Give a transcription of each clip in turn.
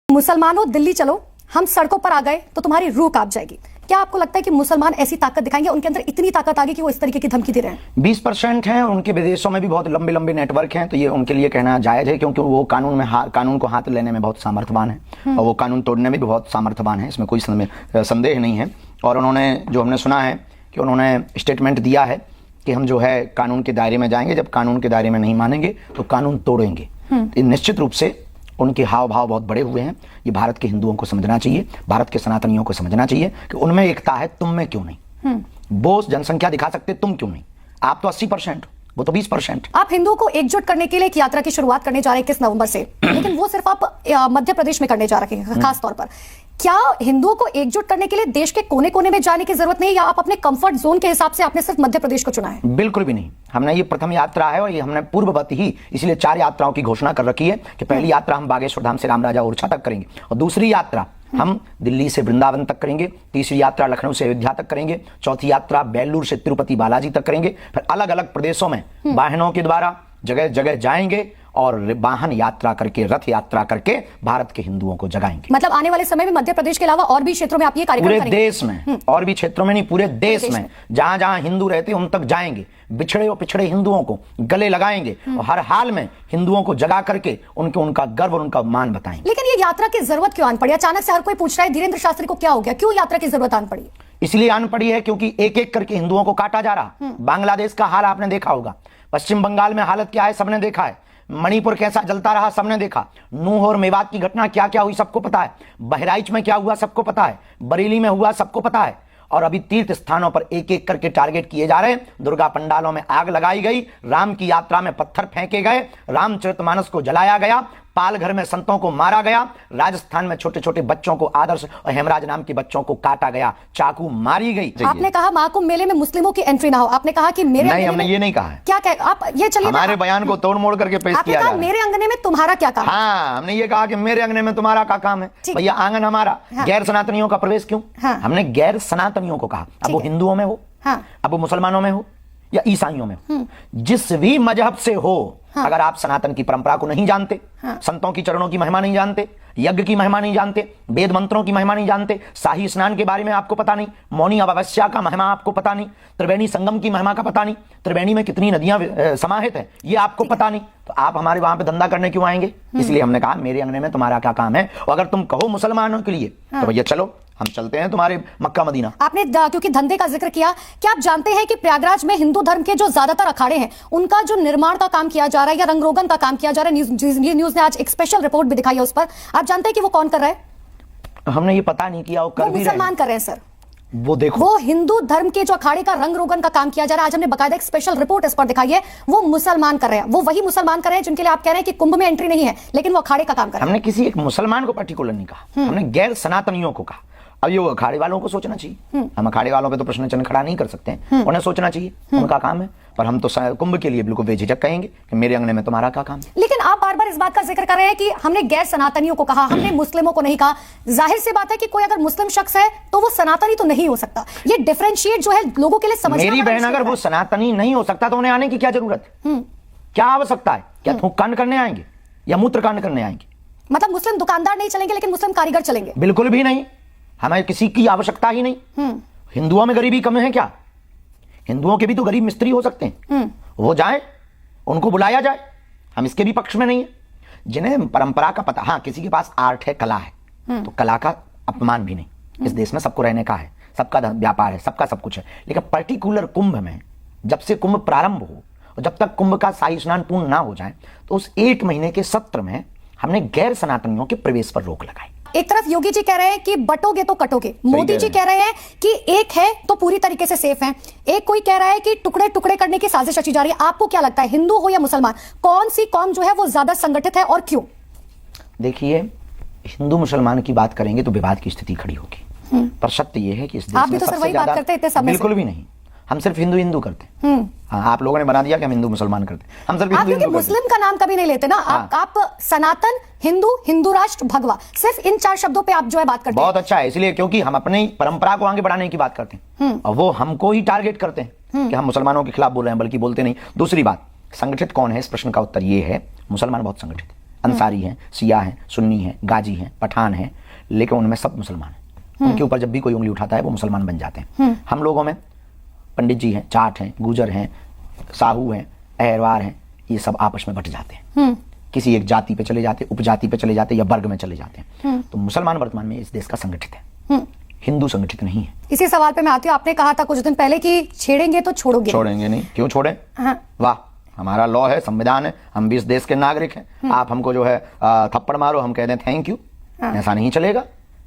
मुसलमानों दिल्ली चलो, हम सड़कों पर आ गए तो तुम्हारी रूह कांप जाएगी। क्या आपको लगता है कि मुसलमान ऐसी ताकत दिखाएंगे, उनके अंदर इतनी ताकत आ गई कि वो इस तरीके की धमकी दे रहे हैं? 20% हैं, उनके विदेशों में भी बहुत लंबे लंबे नेटवर्क हैं, तो ये उनके लिए कहना जायज है, क्योंकि वो कानून को हाथ लेने में बहुत सामर्थ्यवान है और वो कानून तोड़ने में भी बहुत सामर्थ्यवान है, इसमें कोई संदेह नहीं है। और उन्होंने जो हमने सुना है कि उन्होंने स्टेटमेंट दिया है कि हम जो है कानून के दायरे में जाएंगे, जब कानून के दायरे में नहीं मानेंगे तो कानून तोड़ेंगे। निश्चित रूप से उनके हाव भाव बहुत बड़े हुए हैं। ये भारत के हिंदुओं को समझना चाहिए, भारत के सनातनियों को समझना चाहिए कि उनमें एकता है, तुम में क्यों नहीं। वो जनसंख्या दिखा सकते, तुम क्यों नहीं। आप तो 80%, वो तो 20%। आप हिंदुओं को एकजुट करने के लिए एक यात्रा की शुरुआत करने जा रहे हैं 21 नवंबर से, लेकिन वो सिर्फ आप मध्य प्रदेश में करने जा रहे हैं खास तौर पर। क्या हिंदुओं को एकजुट करने के लिए देश के कोने कोने में जाने की जरूरत नहीं, या आप अपने कंफर्ट जोन के हिसाब से आपने सिर्फ मध्य प्रदेश को चुना है? बिल्कुल भी नहीं, हमने ये प्रथम यात्रा है और ये हमने पूर्ववत ही इसलिए 4 यात्राओं की घोषणा कर रखी है कि पहली यात्रा हम बागेश्वर धाम से राम राजा ओरछा तक करेंगे, और दूसरी यात्रा हम दिल्ली से वृंदावन तक करेंगे, तीसरी यात्रा लखनऊ से अयोध्या तक करेंगे, चौथी यात्रा बेलूर से तिरुपति बालाजी तक करेंगे। फिर अलग अलग प्रदेशों में वाहनों के द्वारा जगह जगह जाएंगे और वाहन यात्रा करके, रथ यात्रा करके भारत के हिंदुओं को जगाएंगे। मतलब आने वाले समय में मध्य प्रदेश के अलावा और भी क्षेत्रों में आप ये कार्यक्रम पूरे करेंगे? देश में, और भी क्षेत्रों में नहीं, पूरे देश में जहां जहां हिंदू रहते हैं उन तक जाएंगे, बिछड़े और पिछड़े हिंदुओं को गले लगाएंगे और हर हाल में हिंदुओं को जगा करके उनका गर्व और उनका मान बताएंगे। लेकिन ये यात्रा की जरूरत क्यों आन पड़ी? अचानक से हर कोई पूछ रहा है धीरेन्द्र शास्त्री को क्या हो गया, क्यों यात्रा की जरूरत आन पड़ी? इसलिए आन पड़ी है क्योंकि एक एक करके हिंदुओं को काटा जा रहा। बांग्लादेश का हाल आपने देखा होगा, पश्चिम बंगाल में हालत क्या है सबने देखा है, मणिपुर कैसा जलता रहा सबने देखा, नूह और मेवात की घटना क्या क्या हुई सबको पता है, बहराइच में क्या हुआ सबको पता है, बरेली में हुआ सबको पता है। और अभी तीर्थ स्थानों पर एक एक करके टारगेट किए जा रहे हैं, दुर्गा पंडालों में आग लगाई गई, राम की यात्रा में पत्थर फेंके गए, रामचरितमानस को जलाया गया, पालघर में संतों को मारा गया, राजस्थान में छोटे छोटे बच्चों को, आदर्श और हेमराज नाम के बच्चों को काटा गया, चाकू मारी गई। आपने कहा महाकुंभ मेले में मुस्लिमों की एंट्री ना हो, आपने कहा कि मेरे नहीं, हमने ये नहीं कहा है। क्या कह आप ये चलिए हमारे बयान को तोड़ मोड़ करके पेश किया जा रहा है। मेरे अंगने में तुम्हारा क्या काम? हाँ, हमने ये कहा कि मेरे अंगने में तुम्हारा क्या काम है। भैया आंगन हमारा, गैर सनातनियों का प्रवेश क्यों? हमने गैर सनातनियों को कहा, अब वो हिंदुओं में हो, अब वो मुसलमानों में हो या ईसाइयों में हो, जिस भी मजहब से हो, अगर आप सनातन की परंपरा को नहीं जानते, संतों की चरणों की महिमा नहीं जानते, यज्ञ की महिमा नहीं जानते, वेद मंत्रों की महिमा नहीं जानते, शाही स्नान के बारे में आपको पता नहीं, मौनी अमावस्या का महिमा आपको पता नहीं, त्रिवेणी संगम की महिमा का पता नहीं, त्रिवेणी में कितनी नदियां समाहित है ये आपको पता नहीं, तो आप हमारे वहां पे धंधा करने क्यों आएंगे? इसलिए हमने कहा मेरे अंगने में तुम्हारा क्या काम है। और अगर तुम कहो मुसलमानों के लिए तो भैया चलो हम चलते हैं तुम्हारे मक्का मदीना। आपने क्योंकि धंधे का जिक्र किया, क्या आप जानते हैं कि प्रयागराज में हिंदू धर्म के जो ज्यादातर अखाड़े हैं उनका जो निर्माण का काम किया जा रहा है या रंग रोगन का काम किया जा रहा है, न्यूज ने आज एक स्पेशल रिपोर्ट भी दिखाई है उस पर, आप जानते हैं कि वो कौन कर रहा है? हमने ये पता नहीं किया, वो कर भी मुसलमान कर रहे हैं सर। वो देखो, वो हिंदू धर्म के जो अखाड़े का रंग रोगन का काम किया जा रहा है, आज हमने बकायदा एक स्पेशल रिपोर्ट इस पर दिखाई है, वो मुसलमान कर रहे हैं। वो वही मुसलमान कर रहे हैं जिनके लिए आप कह रहे हैं कि कुंभ में एंट्री नहीं है, लेकिन वो अखाड़े का काम कर रहे हैं। हमने किसी एक मुसलमान को पर्टिकुलर नहीं कहा, हमने गैर सनातनियों को कहा। अब ये वो अखाड़े वालों को सोचना चाहिए, हम अखाड़े वालों पे तो प्रश्न चिन्ह खड़ा नहीं कर सकते हैं, उन्हें सोचना चाहिए, उनका काम है। पर हम तो कुंभ के लिए बिल्कुल बेझिझक कहेंगे कि मेरे अंगने में तुम्हारा क्या काम है। लेकिन आप बार बार इस बात का जिक्र कर रहे हैं कि हमने गैर सनातनियों को कहा, हमने मुस्लिमों को नहीं कहा। जाहिर सी बात है कि कोई अगर मुस्लिम शख्स है तो वो सनातनी तो नहीं हो सकता। ये डिफरेंशिएट जो है लोगों के लिए समझना। मेरी बहन अगर वो सनातनी नहीं हो सकता तो उन्हें आने की क्या जरूरत है? क्या आवश्यकता है? क्या थूक कांड करने आएंगे या मूत्र कांड करने आएंगे? मतलब मुस्लिम दुकानदार नहीं चलेंगे लेकिन मुस्लिम कारीगर चलेंगे? बिल्कुल भी नहीं, हमें किसी की आवश्यकता ही नहीं। हिंदुओं में गरीबी कम है क्या? हिंदुओं के भी तो गरीब मिस्त्री हो सकते हैं, वो जाए, उनको बुलाया जाए, हम इसके भी पक्ष में नहीं है। जिन्हें परंपरा का पता, हाँ किसी के पास आर्ट है, कला है, तो कला का अपमान भी नहीं। इस देश में सबको रहने का है, सबका व्यापार है, सबका सब कुछ है, लेकिन पर्टिकुलर कुंभ में जब से कुंभ प्रारंभ हो और जब तक कुंभ का शाही स्नान पूर्ण ना हो जाए, तो उस 1 महीने के सत्र में हमने गैर सनातनियों के प्रवेश पर रोक लगाई। एक तरफ योगी जी कह रहे हैं कि बटोगे तो कटोगे, मोदी जी कह रहे हैं कि एक है तो पूरी तरीके से सेफ है, एक कोई कह रहा है कि टुकड़े टुकड़े करने की साजिश रची जा रही है। आपको क्या लगता है, हिंदू हो या मुसलमान, कौन सी कौम जो है वो ज्यादा संगठित है और क्यों? देखिए, हिंदू मुसलमान की बात करेंगे तो विवाद की स्थिति खड़ी होगी, पर सत्य यह है कि इस देश आप भी तो सर वही बात करते हैं। बिल्कुल भी नहीं, हम सिर्फ हिंदू हिंदू करते हैं। हाँ, आप लोगों ने बना दिया कि हम हिंदू मुसलमान करते हैं, हम सिर्फ हिंदू हिंदू। मुस्लिम का नाम कभी नहीं लेते ना आप सनातन, हिंदू, हिंदू राष्ट्र, भगवा, सिर्फ इन 4 शब्दों पे आप जो है बात करते हैं। बहुत अच्छा है, इसलिए क्योंकि हम अपनी परंपरा को आगे बढ़ाने की बात करते हैं और वो हमको ही टारगेट करते हैं कि हम मुसलमानों के खिलाफ बोल रहे हैं, बल्कि बोलते नहीं। दूसरी बात, संगठित कौन है, इस प्रश्न का उत्तर ये है, मुसलमान बहुत संगठित है। अंसारी हैं, शिया हैं, सुन्नी हैं, गाजी हैं, पठान हैं, लेकिन उनमें सब मुसलमान हैं। उनके ऊपर जब भी कोई उंगली उठाता है वो मुसलमान बन जाते हैं। हम लोगों में पंडित जी हैं, जाट हैं, गुजर हैं, साहू हैं, अहरवार हैं, ये सब आपस में बट जाते हैं, किसी एक जाति पे चले जाते, उपजाति पे चले जाते या वर्ग में चले जाते हैं। तो मुसलमान वर्तमान में इस देश का संगठित है, हिंदू संगठित नहीं है। इसी सवाल पे मैं आती हूँ, आपने कहा था कुछ दिन पहले कि छेड़ेंगे तो छोड़ोगे। छोड़ेंगे नहीं, क्यों छोड़े? वाह, हमारा लॉ है, संविधान है, हम भी इस देश के नागरिक हैं। आप हमको जो है थप्पड़ मारो, हम कह दें थैंक यू, ऐसा नहीं चलेगा।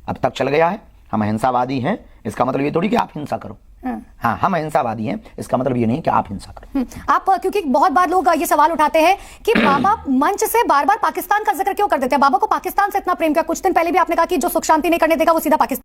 अब तक चल गया है। हम अहिंसावादी हैं, इसका मतलब ये थोड़ी कि आप हिंसा करो। हाँ, हम अहिंसावादी हैं, इसका मतलब ये नहीं कि आप हिंसा करो। आप, क्योंकि बहुत बार लोग ये सवाल उठाते हैं कि बाबा मंच से बार बार पाकिस्तान का जिक्र क्यों कर देते हैं, बाबा को पाकिस्तान से इतना प्रेम क्या? कुछ दिन पहले भी आपने कहा कि जो सुख शांति नहीं करने देगा वो सीधा पाकिस्तान